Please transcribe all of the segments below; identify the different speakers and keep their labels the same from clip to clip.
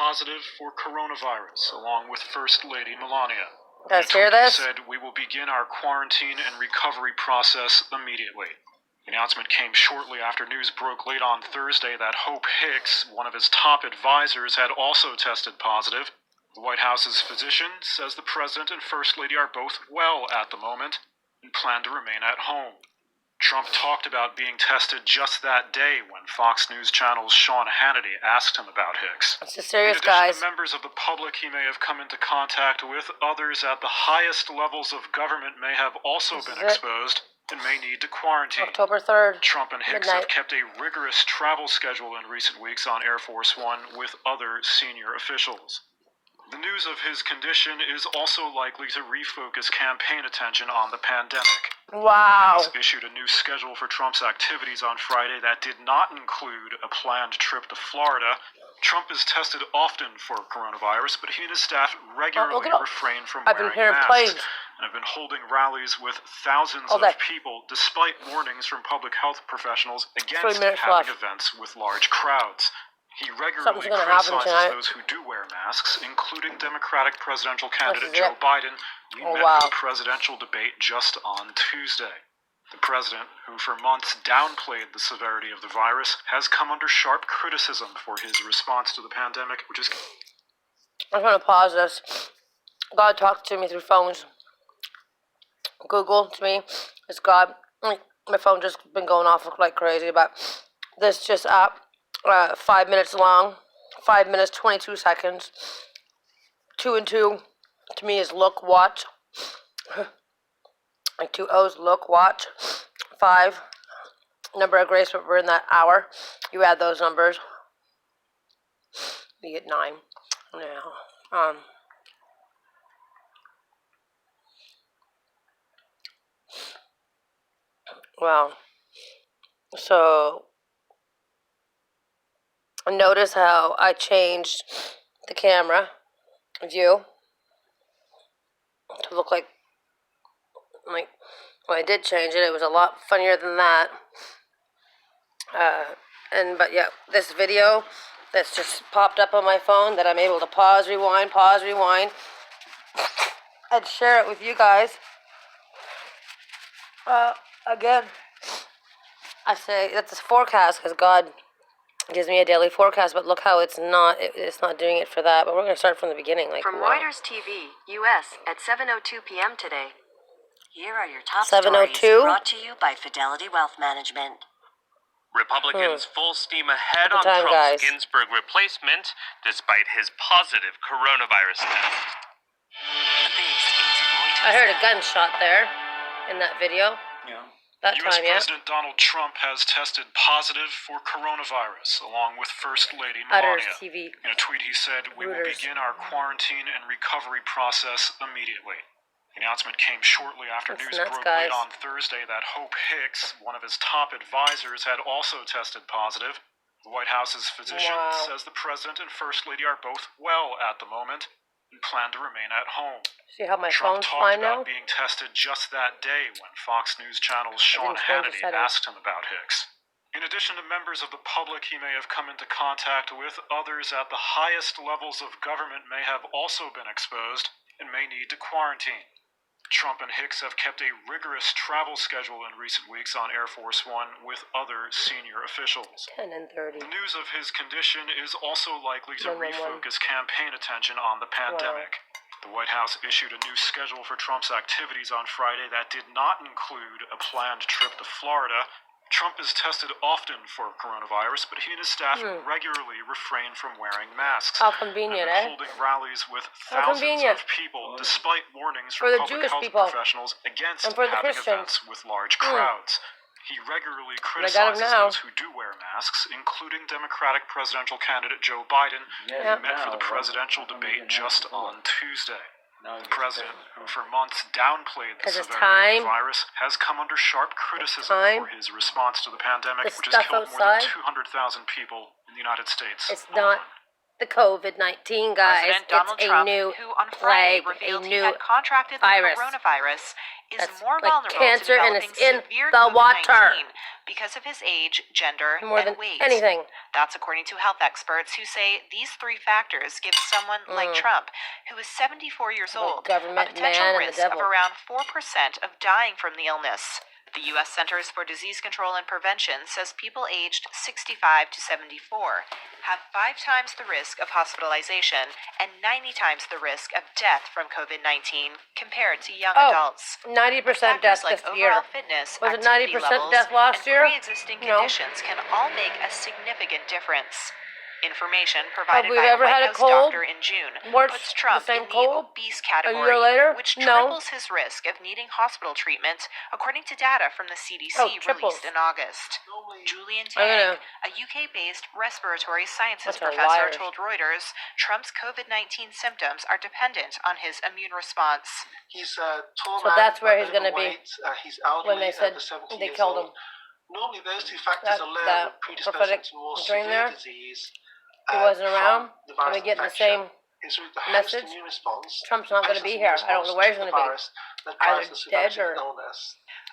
Speaker 1: positive for coronavirus, along with First Lady Melania.
Speaker 2: Guys, hear this?
Speaker 1: He said, "We will begin our quarantine and recovery process immediately." The announcement came shortly after news broke late on Thursday that Hope Hicks, one of his top advisors, had also tested positive. The White House's physician says the President and First Lady are both well at the moment and plan to remain at home. Trump talked about being tested just that day when Fox News Channel's Sean Hannity asked him about Hicks.
Speaker 2: It's just serious,
Speaker 1: in addition
Speaker 2: guys.
Speaker 1: to members of the public he may have come into contact with, others at the highest levels of government may have also been exposed and may need to quarantine.
Speaker 2: October 3rd.
Speaker 1: Trump and Hicks
Speaker 2: midnight.
Speaker 1: have kept a rigorous travel schedule in recent weeks on Air Force One with other senior officials. The news of his condition is also likely to refocus campaign attention on the pandemic.
Speaker 2: Wow.
Speaker 1: He issued a new schedule for Trump's activities on Friday that did not include a planned trip to Florida. Trump is tested often for coronavirus, but he and his staff regularly refrain from wearing masks and have been holding rallies with thousands of people, despite warnings from public health professionals against having events with large crowds. He regularly criticizes those who do wear masks, including Democratic presidential candidate Joe Biden. We met for the presidential debate just on Tuesday. The president, who for months downplayed the severity of the virus, has come under sharp criticism for his response to the pandemic, which is...
Speaker 2: I'm going to pause this. God talked to me through phones. Google to me. It's God. My phone just been going off like crazy, but this just up. 5 minutes long, 5 minutes, 22 seconds. 2 and 2 to me is look, watch. Like 2 O's, look, watch. 5, number of grace, but we're in that hour. You add those numbers. You get 9. Now, well, so notice how I changed the camera view to look like when I did change it, it was a lot funnier than that. But yeah, this video that's just popped up on my phone that I'm able to pause, rewind, and share it with you guys. Again, I say that's a forecast because God gives me a daily forecast, but look how it's not doing it for that. But we're going to start from the beginning.
Speaker 3: From Reuters TV, U.S. at 7:02 p.m. today. Here are your top stories brought to you by Fidelity Wealth Management.
Speaker 4: Republicans full steam ahead on Trump's Ginsburg replacement, despite his positive coronavirus test.
Speaker 2: I heard a gunshot there in that video.
Speaker 1: Yeah. U.S. President Donald Trump has tested positive for coronavirus, along with First Lady Melania. In a tweet, he said, "We will begin our quarantine and recovery process immediately." The announcement came shortly after news broke late on Thursday that Hope Hicks, one of his top advisors, had also tested positive. The White House's physician says the President and First Lady are both well at the moment and plan to remain at home.
Speaker 2: See how my
Speaker 1: Trump
Speaker 2: phone's
Speaker 1: talked
Speaker 2: fine
Speaker 1: about
Speaker 2: now?
Speaker 1: being tested just that day when Fox News Channel's Sean Hannity asked him about Hicks. In addition to members of the public he may have come into contact with, others at the highest levels of government may have also been exposed and may need to quarantine. Trump and Hicks have kept a rigorous travel schedule in recent weeks on Air Force One with other senior officials.
Speaker 2: 10 and 30.
Speaker 1: The news of his condition is also likely to refocus campaign attention on the pandemic. The White House issued a new schedule for Trump's activities on Friday that did not include a planned trip to Florida. Trump is tested often for coronavirus, but he and his staff regularly refrain from wearing masks.
Speaker 2: How convenient,
Speaker 1: holding rallies with thousands of people, despite warnings from public health professionals against having events with large crowds. He regularly criticizes those who do wear masks, including Democratic presidential candidate Joe Biden, who met for the presidential debate just on Tuesday. The president, who for months downplayed the severity of the virus, has come under sharp criticism for his response to the pandemic, which has killed more than 200,000 people in the United States.
Speaker 2: It's not the COVID-19, guys.
Speaker 3: President Donald Trump, who on
Speaker 5: Friday revealed he had contracted the coronavirus, is more vulnerable to developing severe COVID-19 because of his age, gender, and weight. That's according to health experts who say these three factors give someone like Trump, who is 74 years old, a potential risk of around 4% of dying from the illness. The U.S. Centers for Disease Control and Prevention says people aged 65 to 74 have 5 times the risk of hospitalization and 90 times the risk of death from COVID-19 compared to young adults.
Speaker 2: 90% death
Speaker 5: like
Speaker 2: this year.
Speaker 5: Overall fitness,
Speaker 2: was it 90%
Speaker 5: levels,
Speaker 2: death last year?
Speaker 5: Pre-existing conditions can all make a significant difference. Information provided by a
Speaker 2: ever
Speaker 5: White
Speaker 2: had a
Speaker 5: House
Speaker 2: cold?
Speaker 5: doctor in June
Speaker 2: Worse,
Speaker 5: puts Trump
Speaker 2: the same
Speaker 5: in
Speaker 2: cold?
Speaker 5: the obese
Speaker 2: A year
Speaker 5: category,
Speaker 2: later?
Speaker 5: which
Speaker 2: No.
Speaker 5: triples his risk of needing hospital treatment, according to data from the CDC released in August. Julian Tang, a UK-based respiratory sciences professor, told Reuters Trump's COVID-19 symptoms are dependent on his immune response.
Speaker 6: He's tall,
Speaker 2: so that's where he's going to be
Speaker 6: he's elderly,
Speaker 2: when they said they killed him.
Speaker 6: Normally, those two factors alone would predispose him to more severe disease.
Speaker 2: He wasn't around. Are we getting the same message? Trump's not going to be here. I don't know where he's going to be. Either dead or...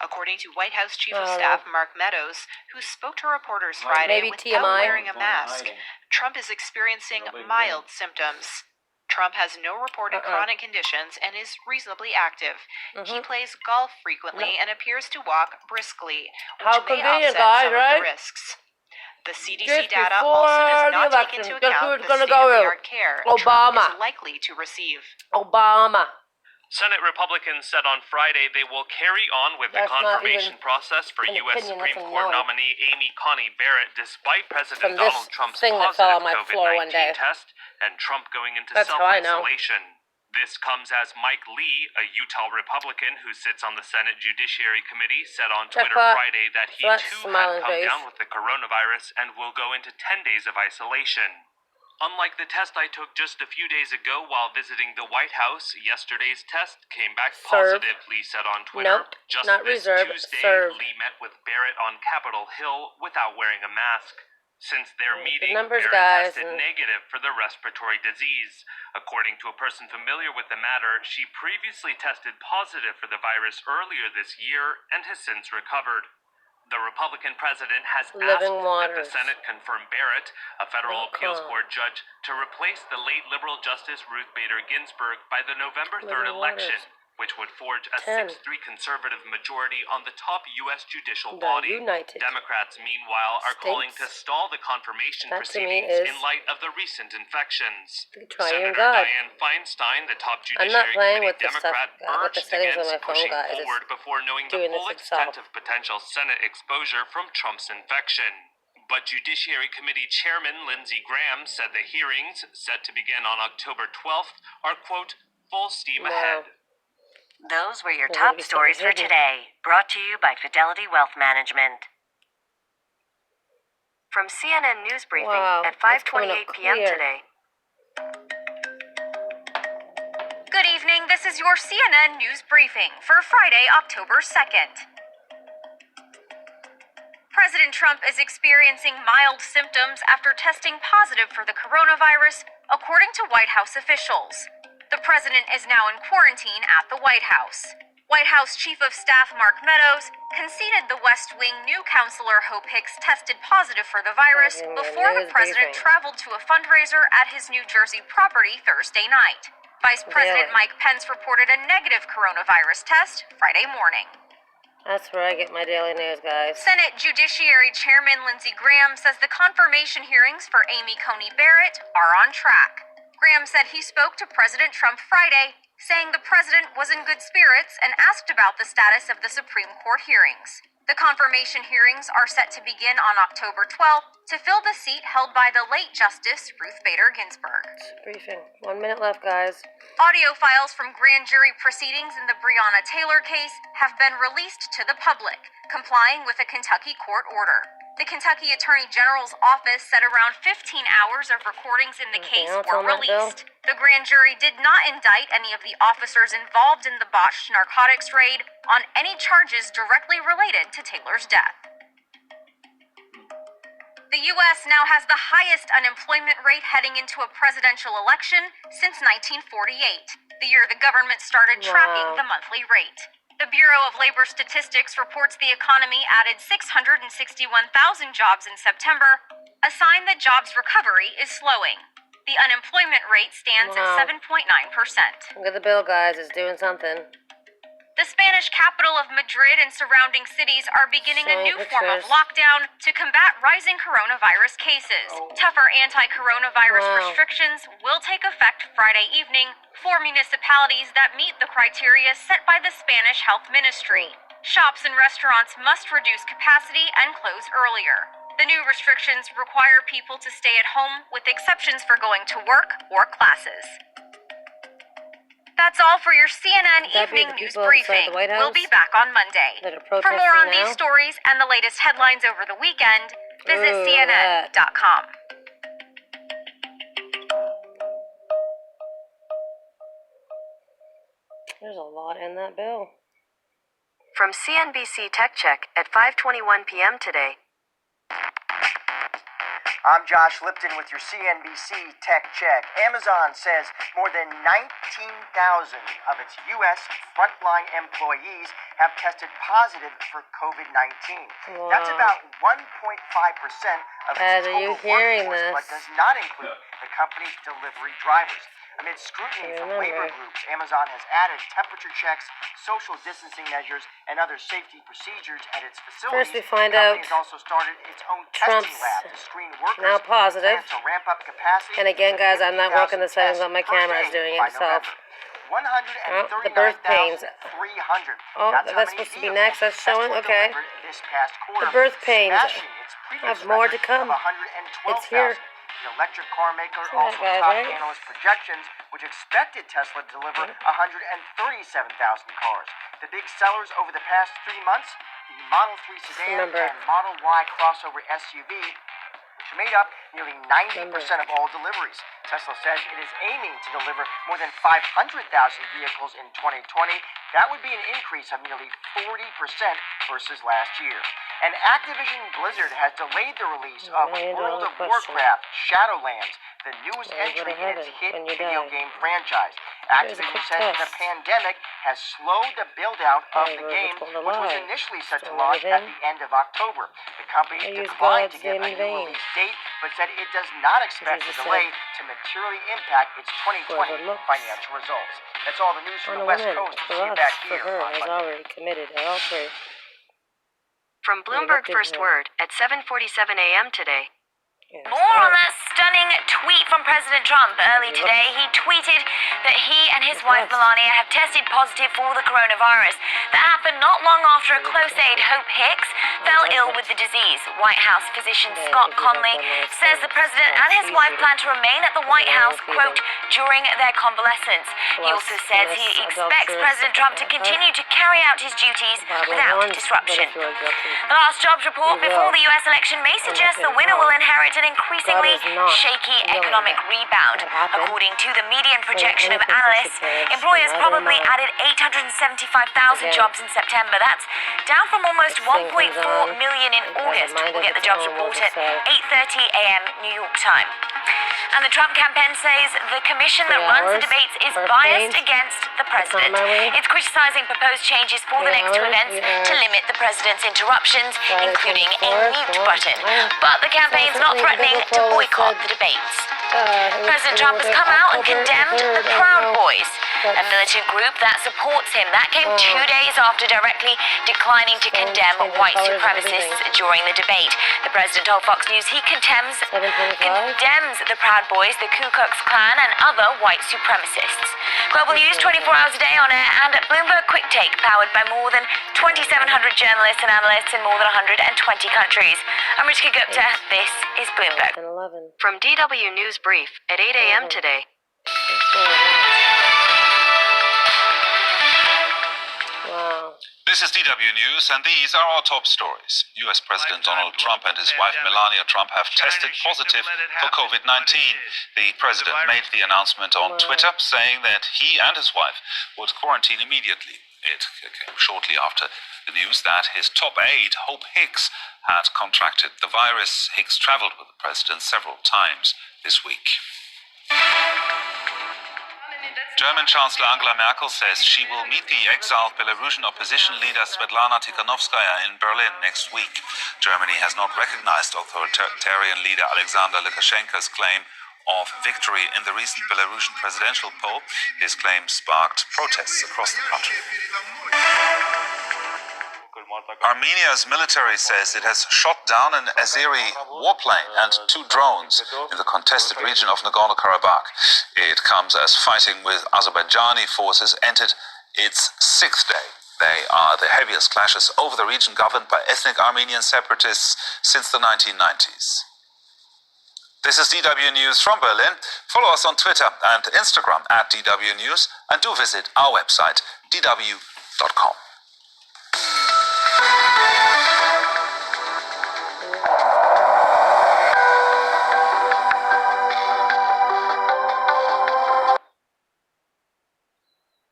Speaker 5: According to White House Chief of Staff Mark Meadows, who spoke to reporters Friday without wearing a mask, Trump is experiencing mild symptoms. Trump has no reported chronic conditions and is reasonably active. He plays golf frequently and appears to walk briskly, which may offset some of the risks. The CDC data also does not take into account the state-of-the-art care Trump is likely to receive.
Speaker 4: Senate Republicans said on Friday they will carry on with the confirmation process for U.S. Supreme Court nominee Amy Coney Barrett despite President Donald Trump's positive COVID-19 test and Trump going into self-isolation. This comes as Mike Lee, a Utah Republican who sits on the Senate Judiciary Committee, said on Twitter Friday that he too had come down with the coronavirus and will go into 10 days of isolation. Unlike the test I took just a few days ago while visiting the White House, yesterday's test came back positive, Lee said on Twitter. Just this Tuesday, Lee met with Barrett on Capitol Hill without wearing a mask. Since their meeting, Barrett tested negative for the respiratory disease. According to a person familiar with the matter, she previously tested positive for the virus earlier this year and has since recovered. The Republican president has asked that the Senate confirm Barrett, a federal appeals court judge, to replace the late liberal Justice Ruth Bader Ginsburg by the November 3rd election, which would forge a 6-3 conservative majority on the top U.S. judicial body. Democrats, meanwhile, are calling to stall the confirmation proceedings in light of the recent infections. Senator Dianne Feinstein, the top Judiciary Committee Democrat, urged against pushing forward before knowing the full extent of potential Senate exposure from Trump's infection. But Judiciary Committee Chairman Lindsey Graham said the hearings, set to begin on October 12th, are, quote, full steam ahead.
Speaker 3: Those were your top stories for today, brought to you by Fidelity Wealth Management. From CNN News Briefing at 5:28 p.m. today.
Speaker 7: Good evening, this is your CNN News Briefing for Friday, October 2nd. President Trump is experiencing mild symptoms after testing positive for the coronavirus, according to White House officials. The president is now in quarantine at the White House. White House Chief of Staff Mark Meadows conceded the West Wing new counselor Hope Hicks tested positive for the virus before the president traveled to a fundraiser at his New Jersey property Thursday night. Vice President Mike Pence reported a negative coronavirus test Friday morning.
Speaker 2: That's where I get my daily news, guys.
Speaker 7: Senate Judiciary Chairman Lindsey Graham says the confirmation hearings for Amy Coney Barrett are on track. Graham said he spoke to President Trump Friday, saying the president was in good spirits and asked about the status of the Supreme Court hearings. The confirmation hearings are set to begin on October 12th to fill the seat held by the late Justice Ruth Bader Ginsburg.
Speaker 2: Briefing. 1 minute left, guys.
Speaker 7: Audio files from grand jury proceedings in the Breonna Taylor case have been released to the public, complying with a Kentucky court order. The Kentucky Attorney General's office said around 15 hours of recordings in the case were released. The grand jury did not indict any of the officers involved in the botched narcotics raid on any charges directly related to Taylor's death. The U.S. now has the highest unemployment rate heading into a presidential election since 1948. the year the government started tracking the monthly rate. The Bureau of Labor Statistics reports the economy added 661,000 jobs in September, a sign that jobs recovery is slowing. The unemployment rate stands at 7.9%.
Speaker 2: Look at the bill, guys. It's doing something.
Speaker 7: The Spanish capital of Madrid and surrounding cities are beginning a new form of lockdown to combat rising coronavirus cases. Tougher anti-coronavirus restrictions will take effect Friday evening for municipalities that meet the criteria set by the Spanish Health Ministry. Shops and restaurants must reduce capacity and close earlier. The new restrictions require people to stay at home with exceptions for going to work or classes. That's all for your CNN Evening News Briefing. We'll be back on Monday. For more on these stories and the latest headlines over the weekend, visit CNN.com.
Speaker 2: There's a lot in that bill.
Speaker 3: From CNBC Tech Check at 5:21 p.m. today.
Speaker 8: I'm Josh Lipton with your CNBC Tech Check. Amazon says more than 19,000 of its U.S. frontline employees have tested positive for COVID-19.
Speaker 2: Wow.
Speaker 8: That's about 1.5% of its total workforce, but does not include the company's delivery drivers. Amid scrutiny from labor groups, Amazon has added temperature checks, social distancing measures, and other safety procedures at its facilities.
Speaker 2: First we find out
Speaker 8: has also started its own
Speaker 2: Trump's
Speaker 8: testing lab to screen workers
Speaker 2: now positive.
Speaker 8: to ramp up capacity.
Speaker 2: And again, guys, I'm not working the settings on my camera. It's doing it itself. The birth pains. Oh, that's supposed to be next. That's showing. Okay. The birth pains. I have more to come. It's here.
Speaker 8: The electric car maker also topped analyst projections, which expected Tesla to deliver 137,000 cars. The big sellers over the past 3 months, the Model 3 sedan and Model Y crossover SUV, which made up nearly 90% of all deliveries. Tesla says it is aiming to deliver more than 500,000 vehicles in 2020. That would be an increase of nearly 40% versus last year. And Activision Blizzard has delayed the release of World of Warcraft Shadowlands, the newest entry in its hit video game franchise. Activision says the pandemic has slowed the build-out of the game, which was initially set to launch at the end of October. The company declined to give a new release date, but said it does not expect the delay to materially impact its 2020 financial results. That's all the news from the West Coast. See you back here on Monday.
Speaker 3: From Bloomberg First Word at 7:47 a.m. today.
Speaker 7: More on that stunning tweet from President Trump early today. He tweeted that he and his wife Melania have tested positive for the coronavirus. That happened not long after a close aide, Hope Hicks, fell ill with the disease. White House physician Scott Conley says the president and his wife plan to remain at the White House, quote, during their convalescence. He also says he expects President Trump to continue to carry out his duties without disruption. The last jobs report before the U.S. election may suggest the winner will inherit an increasingly shaky economic rebound. According to the median projection of analysts, employers probably added 875,000 jobs in September. That's down from almost 1.4 million in August. We'll get the jobs report at 8:30 a.m. New York time. And the Trump campaign says the commission that runs the debates is biased against the president. It's criticizing proposed changes for the next two events to limit the president's interruptions, including a mute button. But the campaign's not threatening to boycott the debates. President Trump has come out and condemned the Proud Boys, a militant group that supports him. That came 2 days after directly declining to condemn white supremacists during the debate. The president told Fox News he condemns the Proud Boys, the Ku Klux Klan, and other white supremacists. Global News 24 hours a day on air and at Bloomberg Quick Take, powered by more than 2,700 journalists and analysts in more than 120 countries. I'm Richka Gupta. This is Bloomberg.
Speaker 3: From DW News Brief at 8 a.m. today.
Speaker 9: This is DW News, and these are our top stories. U.S. President Donald Trump and his wife Melania Trump have tested positive for COVID-19. The president made the announcement on Twitter, saying that he and his wife would quarantine immediately. It came shortly after the news that his top aide, Hope Hicks, had contracted the virus. Hicks traveled with the president several times this week. German Chancellor Angela Merkel says she will meet the exiled Belarusian opposition leader Svetlana Tikhanovskaya in Berlin next week. Germany has not recognized authoritarian leader Alexander Lukashenko's claim of victory in the recent Belarusian presidential poll. His claim sparked protests across the country. Armenia's military says it has shot down an Azeri warplane and 2 drones in the contested region of Nagorno-Karabakh. It comes as fighting with Azerbaijani forces entered its 6th day. They are the heaviest clashes over the region governed by ethnic Armenian separatists since the 1990s. This is DW News from Berlin. Follow us on Twitter and Instagram at DW News and do visit our website dw.com.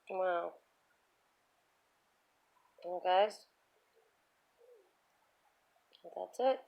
Speaker 2: Wow. Well, guys, that's it.